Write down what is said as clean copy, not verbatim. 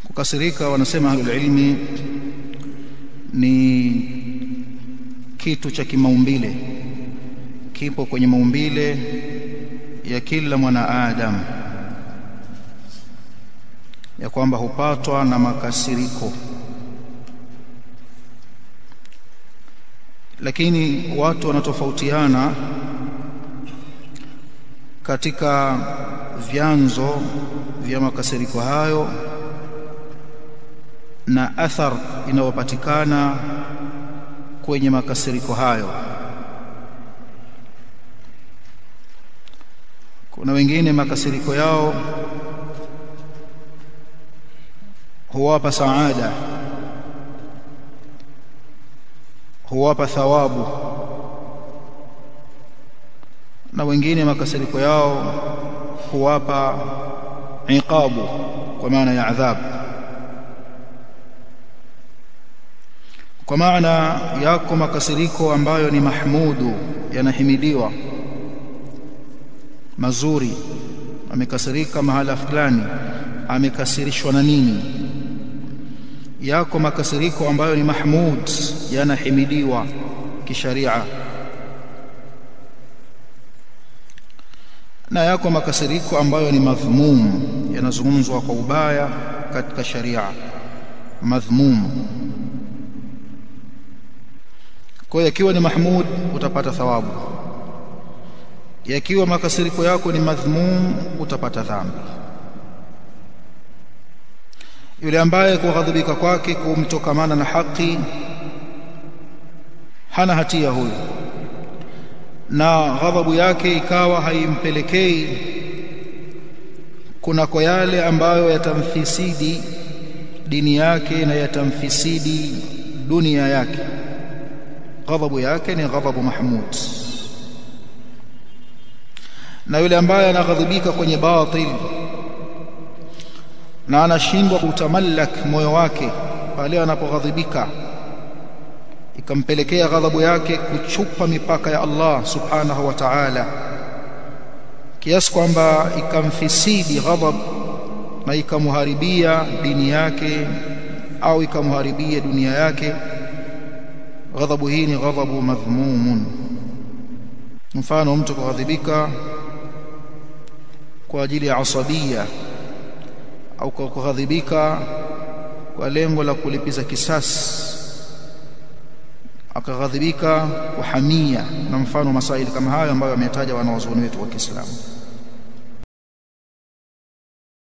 Kukasirika wanasema ahlul ilmi ni kitu cha kimaumbile, kipo kwenye maumbile ya kila mwanadamu, ya kwamba hupatwa na makasiriko. Lakini watu wanatofautiana katika vyanzo vya makasiriko hayo na athar inayopatikana kwenye makasiriko hayo. Kuna wengine makasiriko yao huwapa saada, huwapa thawabu, na wengine makasiriko yao huwapa iqabu, kwa maana ya adhabu. Kwa maana yako makasiriko ambayo ni mahmudu, yanahimidiwa, mazuri. Amekasirika mahala fulani, amekasirishwa na nini? Yako makasiriko ambayo ni mahmud, yanahimidiwa kisharia, na yako makasiriko ambayo ni madhmum, yanazungumzwa kwa ubaya katika sharia, madhmum. Kwa hiyo ikiwa ni mahmud utapata thawabu, ikiwa makasiriko yako ni madhmum utapata dhambi. Yule ambaye kughadhibika kwake kumtokamana na haki hana hatia huyo, na ghadhabu yake ikawa haimpelekei kunako yale ambayo yatamfisidi dini yake na yatamfisidi dunia yake, ghadhabu yake ni ghadhabu mahmud. Na yule ambaye anaghadhibika kwenye batil na anashindwa kutamallak moyo wake pale anapoghadhibika, ikampelekea ghadhabu yake kuchupa mipaka ya Allah subhanahu wa ta'ala, kiasi kwamba ikamfisidi ghadhab na ikamuharibia dini yake au ikamuharibia dunia yake, ghadhabu hii ni ghadhabu madhmumun. Mfano, mtu kughadhibika kwa ajili ya asabia au kughadhibika kwa lengo la kulipiza kisasi, akaghadhibika kwa hamia na mfano masaili kama hayo ambayo ametaja wanawazuoni wetu wa Kiislamu.